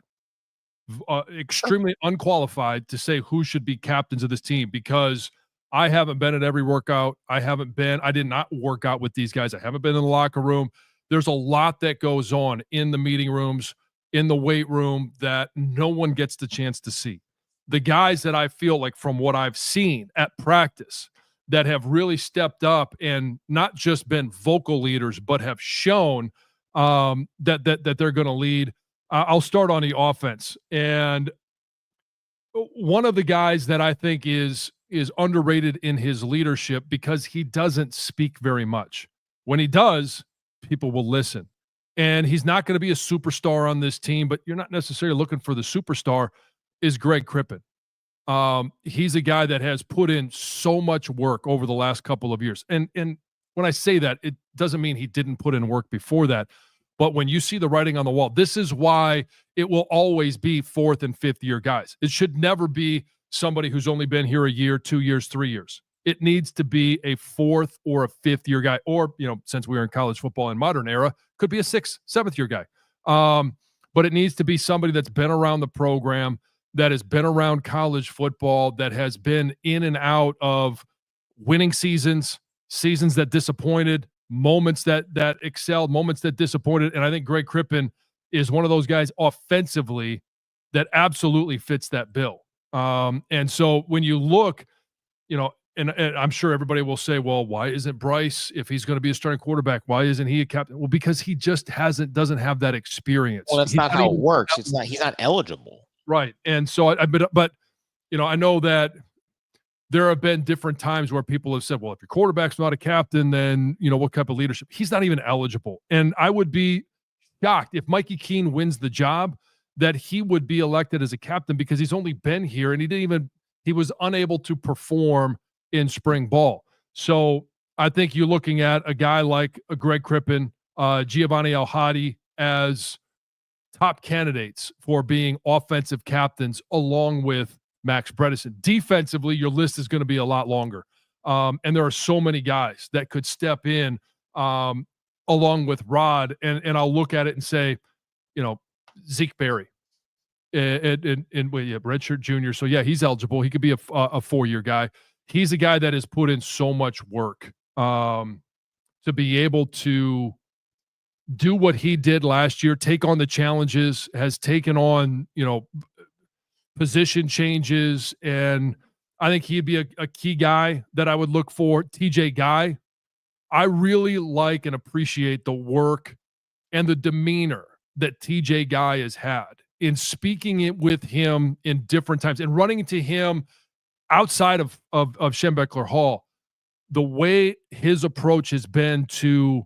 extremely unqualified to say who should be captains of this team, because I haven't been at every workout. I did not work out with these guys. I haven't been in the locker room. There's a lot that goes on in the meeting rooms, in the weight room, that no one gets the chance to see. The guys that I feel like, from what I've seen at practice, that have really stepped up and not just been vocal leaders, but have shown that they're going to lead. I'll start on the offense. And one of the guys that I think is underrated in his leadership, because he doesn't speak very much. When he does, people will listen. And he's not going to be a superstar on this team, but you're not necessarily looking for the superstar, is Greg Crippen. He's a guy that has put in so much work over the last couple of years. And when I say that, it doesn't mean he didn't put in work before that. But when you see the writing on the wall, this is why it will always be 4th and 5th year guys. It should never be somebody who's only been here a year, 2 years, 3 years. It needs to be a 4th or a 5th year guy, or, since we are in college football in modern era, could be a 6th, 7th year guy. But it needs to be somebody that's been around the program, that has been around college football, that has been in and out of winning seasons that disappointed, moments that excelled, moments that disappointed. And I think Greg Crippen is one of those guys offensively that absolutely fits that bill. And so when you look, and I'm sure everybody will say, well, why isn't Bryce, if he's going to be a starting quarterback, why isn't he a captain? Well, because he just doesn't have that experience. Well, that's not how it works. He's not eligible. Right. And so I know that there have been different times where people have said, well, if your quarterback's not a captain, then, what type of leadership? He's not even eligible. And I would be shocked if Mikey Keene wins the job that he would be elected as a captain, because he's only been here and he was unable to perform in spring ball. So I think you're looking at a guy like a Greg Crippen, Giovanni El-Hadi as top candidates for being offensive captains, along with Max Bredesen. Defensively, your list is going to be a lot longer. And there are so many guys that could step in along with Rod. And I'll look at it and say, Zeke Berry and redshirt junior. So yeah, he's eligible. He could be a 4-year guy. He's a guy that has put in so much work to be able to do what he did last year, take on the challenges, has taken on, position changes. And I think he'd be a key guy that I would look for. TJ Guy, I really like and appreciate the work and the demeanor that TJ Guy has had in speaking it with him in different times and running into him outside of Schembechler Hall. The way his approach has been to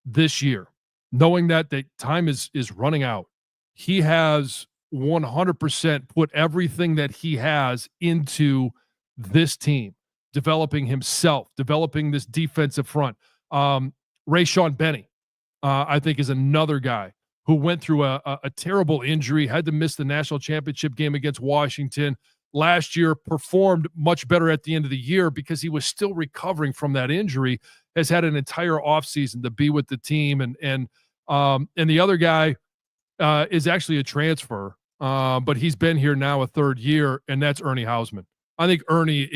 this year, knowing that the time is running out, he has 100% put everything that he has into this team, developing himself, developing this defensive front. Rayshawn Benny, I think, is another guy who went through a terrible injury, had to miss the national championship game against Washington last year, performed much better at the end of the year because he was still recovering from that injury, has had an entire offseason to be with the team. And the other guy is actually a transfer, but he's been here now a 3rd year, and that's Ernie Hausman. I think Ernie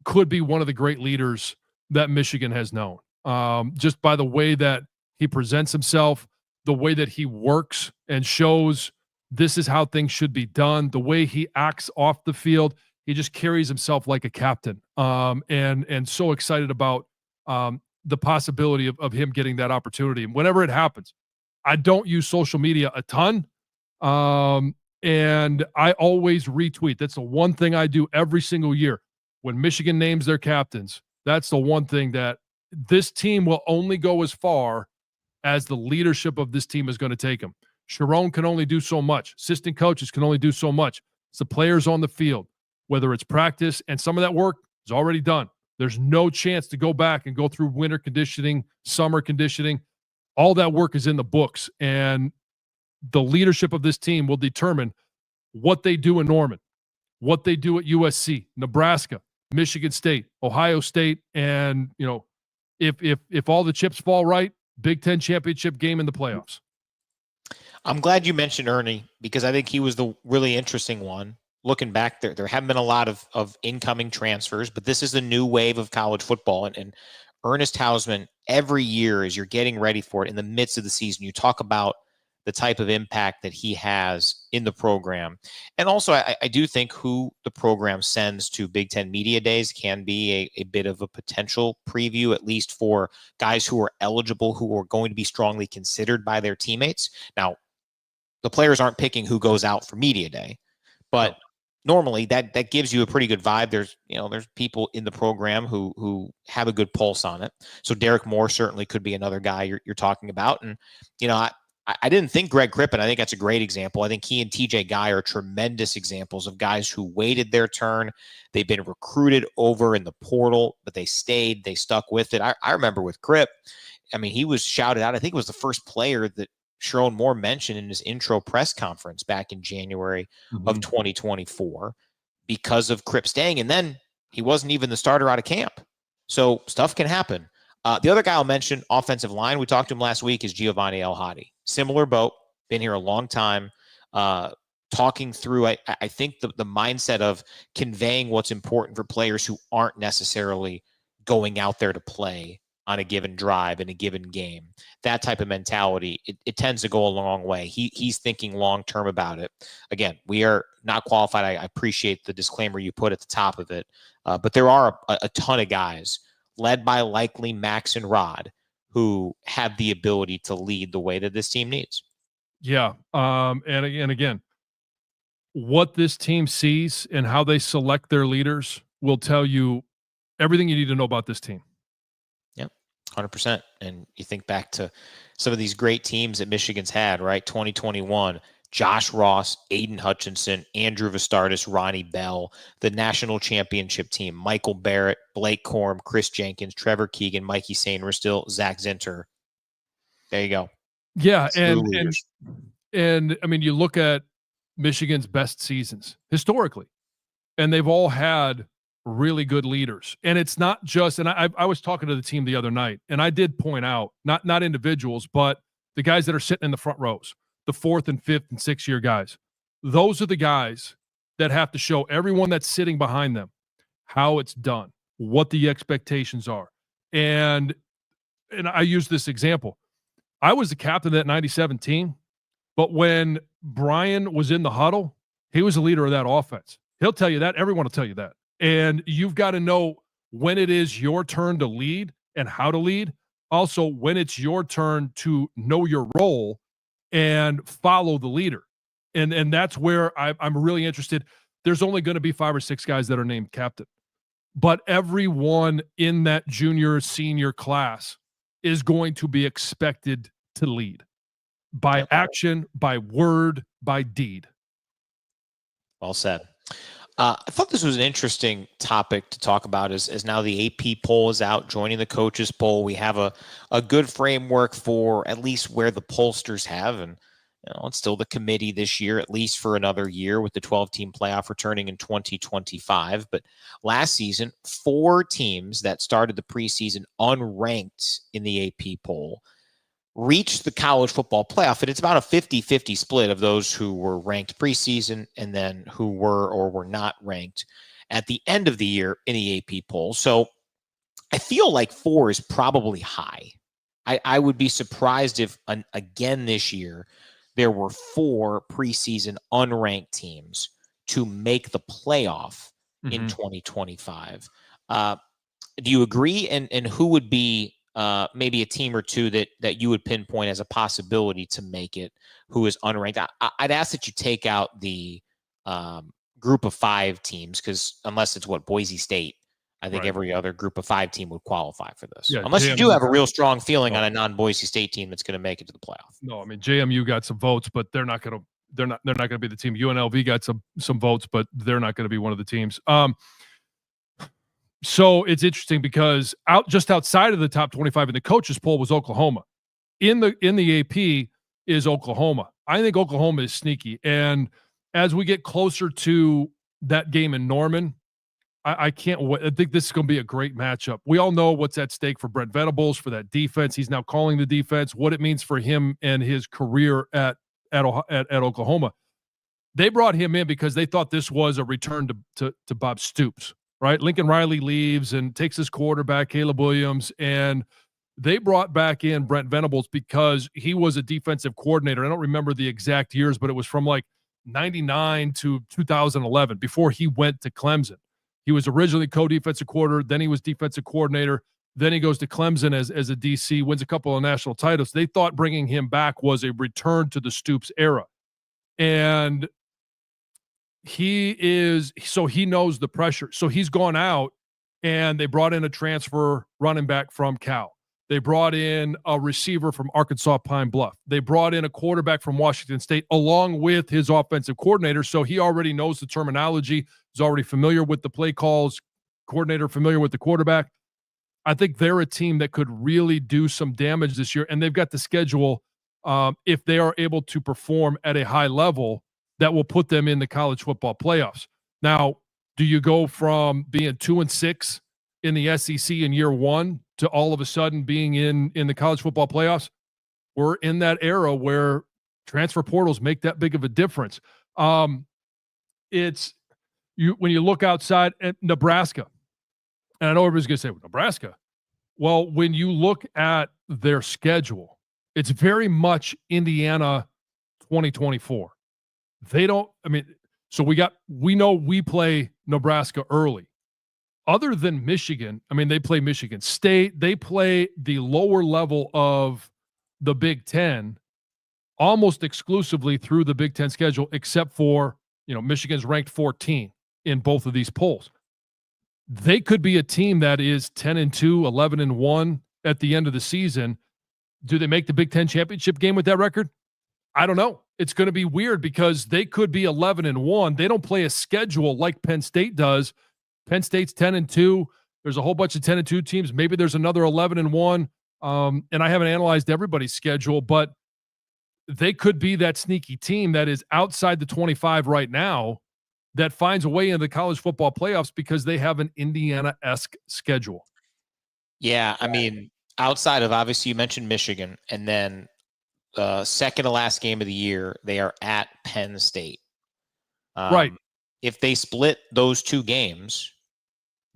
could be one of the great leaders that Michigan has known, just by the way that he presents himself, the way that he works and shows this is how things should be done, the way he acts off the field. He just carries himself like a captain, and so excited about the possibility of him getting that opportunity. And whenever it happens, I don't use social media a ton, and I always retweet. That's the one thing I do every single year. When Michigan names their captains, that's the one thing that this team will only go as far as the leadership of this team is going to take them. Sharon can only do so much. Assistant coaches can only do so much. It's the players on the field, whether it's practice, and some of that work is already done. There's no chance to go back and go through winter conditioning, summer conditioning. All that work is in the books, and the leadership of this team will determine what they do in Norman, what they do at USC, Nebraska, Michigan State, Ohio State, and if all the chips fall right, Big Ten championship game in the playoffs. I'm glad you mentioned Ernie because I think he was the really interesting one. Looking back, there haven't been a lot of incoming transfers, but this is the new wave of college football. And Ernest Hausman, every year as you're getting ready for it in the midst of the season, you talk about the type of impact that he has in the program. And also, I do think who the program sends to Big Ten Media Days can be a bit of a potential preview, at least for guys who are eligible, who are going to be strongly considered by their teammates. Now, the players aren't picking who goes out for Media Day, but normally that gives you a pretty good vibe. There's people in the program who have a good pulse on it. So Derek Moore certainly could be another guy you're talking about. And, I didn't think Greg Crippen. I think that's a great example. I think he and TJ Guy are tremendous examples of guys who waited their turn. They've been recruited over in the portal, but they stayed, they stuck with it. I remember with Cripp, he was shouted out. I think it was the first player that Sharon Moore mentioned in his intro press conference back in January of 2024 because of Cripp staying. And then he wasn't even the starter out of camp. So stuff can happen. The other guy I'll mention, offensive line, we talked to him last week, is Giovanni El Hadi. Similar boat, been here a long time, talking through, I think, the mindset of conveying what's important for players who aren't necessarily going out there to play on a given drive in a given game. That type of mentality, it tends to go a long way. He's thinking long-term about it. Again, we are not qualified. I appreciate the disclaimer you put at the top of it, but there are a ton of guys led by likely Max and Rod, who have the ability to lead the way that this team needs. Yeah. And again, what this team sees and how they select their leaders will tell you everything you need to know about this team. Yep, 100%. And you think back to some of these great teams that Michigan's had, right? 2021, Josh Ross, Aiden Hutchinson, Andrew Vistardis, Ronnie Bell, the national championship team, Michael Barrett, Blake Corm, Chris Jenkins, Trevor Keegan, Mikey Sainristil, Zach Zinter. There you go. Yeah, and you look at Michigan's best seasons historically, and they've all had really good leaders. And it's not just, and I was talking to the team the other night, and I did point out, not individuals, but the guys that are sitting in the front rows, the 4th and 5th and 6th year guys. Those are the guys that have to show everyone that's sitting behind them how it's done, what the expectations are. And I use this example. I was the captain of that 97 team, but when Brian was in the huddle, he was the leader of that offense. He'll tell you that. Everyone will tell you that. And you've got to know when it is your turn to lead and how to lead. Also, when it's your turn to know your role and follow the leader. And that's where I'm really interested. There's only going to be 5 or 6 guys that are named captain. But everyone in that junior, senior class is going to be expected to lead by action, by word, by deed. Well said. I thought this was an interesting topic to talk about as now the AP poll is out, joining the coaches poll. We have a good framework for at least where the pollsters have, and it's still the committee this year, at least for another year, with the 12-team playoff returning in 2025. But last season, 4 teams that started the preseason unranked in the AP poll reached the college football playoff, and it's about a 50-50 split of those who were ranked preseason and then who were or were not ranked at the end of the year in the AP poll. So I feel like 4 is probably high. I would be surprised if, again this year, there were 4 preseason unranked teams to make the playoff in 2025. Do you agree? And who would be maybe a team or two that you would pinpoint as a possibility to make it who is unranked? I'd ask that you take out the group of 5 teams, because unless it's Boise State, I think every other group of 5 team would qualify for this. Yeah, unless you do have a real strong feeling on a non-Boise State team that's going to make it to the playoff. No, JMU got some votes, but they're not going to be the team. UNLV got some votes, but they're not going to be one of the teams. So it's interesting because just outside of the top 25 in the coaches poll was Oklahoma. In the AP is Oklahoma. I think Oklahoma is sneaky. And as we get closer to that game in Norman, I can't wait. I think this is going to be a great matchup. We all know what's at stake for Brent Venables, for that defense. He's now calling the defense, what it means for him and his career at at Oklahoma. They brought him in because they thought this was a return to Bob Stoops, right? Lincoln Riley leaves and takes his quarterback, Caleb Williams, and they brought back in Brent Venables because he was a defensive coordinator. I don't remember the exact years, but it was from like 99 to 2011 before he went to Clemson. He was originally co-defensive coordinator, then he was defensive coordinator, then he goes to Clemson as a DC, wins a couple of national titles. They thought bringing him back was a return to the Stoops era. And he knows the pressure. So he's gone out, and they brought in a transfer running back from Cal. They brought in a receiver from Arkansas Pine Bluff. They brought in a quarterback from Washington State along with his offensive coordinator. So he already knows the terminology. He's already familiar with the play calls, coordinator familiar with the quarterback. I think they're a team that could really do some damage this year. And they've got the schedule, if they are able to perform at a high level, that will put them in the college football playoffs. Now, do you go from being 2-6 in the SEC in year one to all of a sudden being in the college football playoffs? We're in that era where transfer portals make that big of a difference. It's when you look outside at Nebraska, and I know everybody's going to say, well, Nebraska. Well, when you look at their schedule, it's very much Indiana 2024. They don't, so we know we play Nebraska early. Other than Michigan, they play Michigan State. They play the lower level of the Big Ten almost exclusively through the Big Ten schedule, except for, Michigan's ranked 14 in both of these polls. They could be a team that is 10-2, 11-1 at the end of the season. Do they make the Big Ten championship game with that record? I don't know. It's going to be weird because they could be 11-1. They don't play a schedule like Penn State does. Penn State's 10-2. There's a whole bunch of 10-2 teams. Maybe there's another 11-1. And I haven't analyzed everybody's schedule, but they could be that sneaky team that is outside the 25 right now that finds a way into the college football playoffs because they have an Indiana-esque schedule. Yeah, outside of, obviously, you mentioned Michigan, and then second to last game of the year, they are at Penn State. Right. If they split those two games,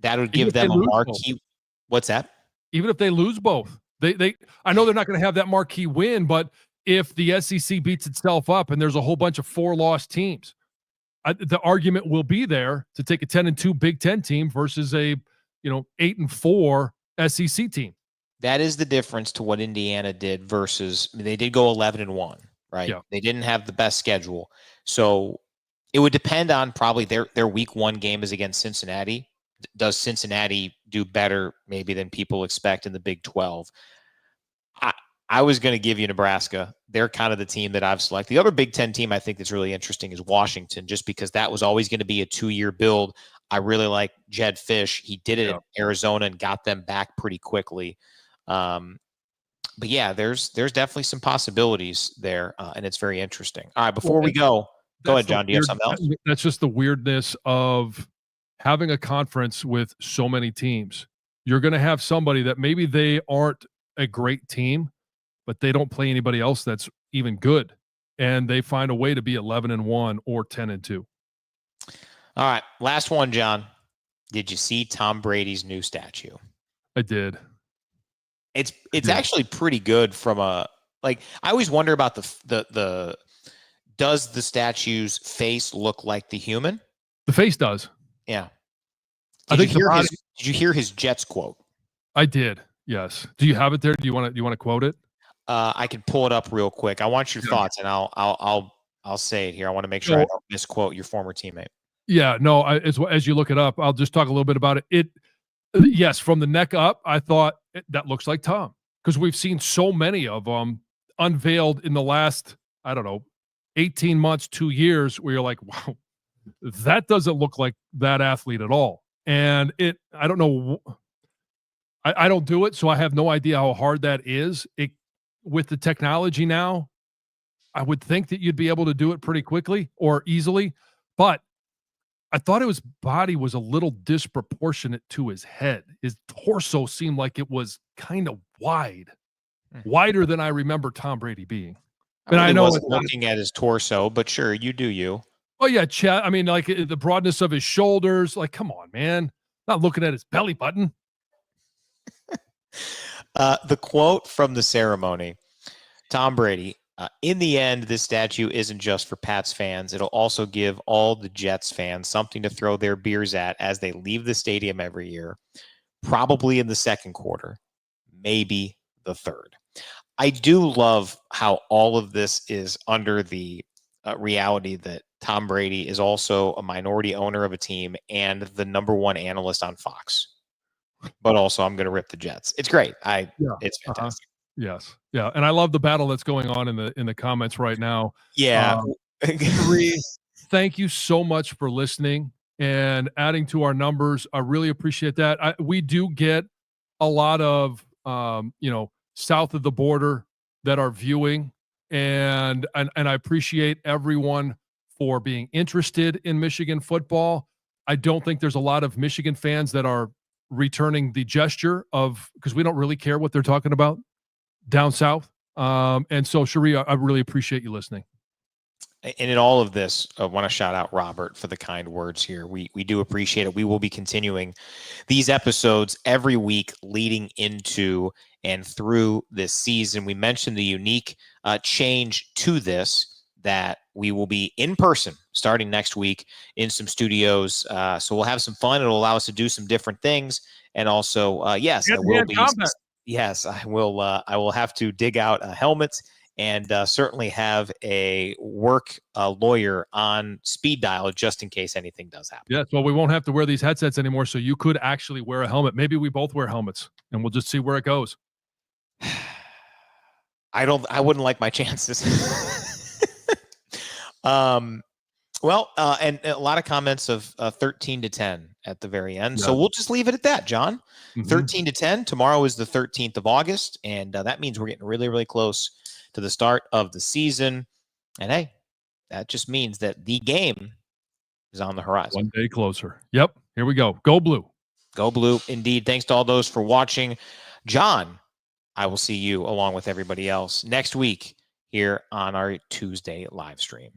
that would give them a marquee. Both. What's that? Even if they lose both, I know they're not going to have that marquee win, but if the SEC beats itself up and there's a whole bunch of 4-loss teams, the argument will be there to take a 10-2 Big Ten team versus a 8-4 SEC team. That is the difference to what Indiana did versus they did go 11-1, right? Yeah. They didn't have the best schedule. So it would depend on probably their week one game is against Cincinnati. Does Cincinnati do better maybe than people expect in the Big 12? I was going to give you Nebraska. They're kind of the team that I've selected. The other Big Ten team I think that's really interesting is Washington, just because that was always going to be a 2-year build. I really like Jed Fish. He did it in Arizona and got them back pretty quickly. But yeah, there's definitely some possibilities there, and it's very interesting. All right, before we go ahead, John. Do you have something else? That's just the weirdness of having a conference with so many teams. You're going to have somebody that maybe they aren't a great team, but they don't play anybody else that's even good, and they find a way to be 11-1 or 10-2. All right, last one, John. Did you see Tom Brady's new statue? I did. It's actually pretty good from I always wonder about the does the statue's face look like the human? The face does. Yeah. Did you hear his Jets quote? I did. Yes. Do you have it there? Do you want to quote it? I can pull it up real quick. I want your thoughts, and I'll say it here. I want to make sure I don't misquote your former teammate. Yeah, no. As you look it up, I'll just talk a little bit about it. Yes, from the neck up, I thought that looks like Tom, because we've seen so many of them unveiled in the last, 18 months, 2 years, where you're like, wow, that doesn't look like that athlete at all. And I don't know. I don't do it, so I have no idea how hard that is. With the technology now, I would think that you'd be able to do it pretty quickly or easily, but I thought his body was a little disproportionate to his head. His torso seemed like it was kind of wider than I remember Tom Brady being. And I know wasn't looking at his torso, but sure, you do you. Oh yeah, Chad. I mean, like the broadness of his shoulders. Like, come on, man. Not looking at his belly button. The quote from the ceremony, Tom Brady. In the end, this statue isn't just for Pats fans. It'll also give all the Jets fans something to throw their beers at as they leave the stadium every year, probably in the second quarter, maybe the third. I do love how all of this is under the reality that Tom Brady is also a minority owner of a team and the number one analyst on Fox. But also, I'm going to rip the Jets. It's great. It's fantastic. Yes. Yeah. And I love the battle that's going on in the comments right now. Yeah. Thank you so much for listening and adding to our numbers. I really appreciate that. We do get a lot of, south of the border that are viewing, and I appreciate everyone for being interested in Michigan football. I don't think there's a lot of Michigan fans that are returning the gesture of, because we don't really care what they're talking about down south. And so, Sharia, I really appreciate you listening. And in all of this, I want to shout out Robert for the kind words here. We do appreciate it. We will be continuing these episodes every week leading into and through this season. We mentioned the unique change to this, that we will be in person starting next week in some studios. So we'll have some fun. It'll allow us to do some different things. And also, yes, I will be. Yes, I will. I will have to dig out helmets and certainly have a work lawyer on speed dial just in case anything does happen. Yes, well, we won't have to wear these headsets anymore, so you could actually wear a helmet. Maybe we both wear helmets, and we'll just see where it goes. I wouldn't like my chances. Well, and a lot of comments of 13-10 at the very end. Yeah. So we'll just leave it at that, John. 13-10. Tomorrow is the 13th of August, and that means we're getting really, really close to the start of the season. And hey, that just means that the game is on the horizon. One day closer. Yep. Here we go. Go Blue. Go Blue, indeed. Thanks to all those for watching. John, I will see you along with everybody else next week here on our Tuesday live stream.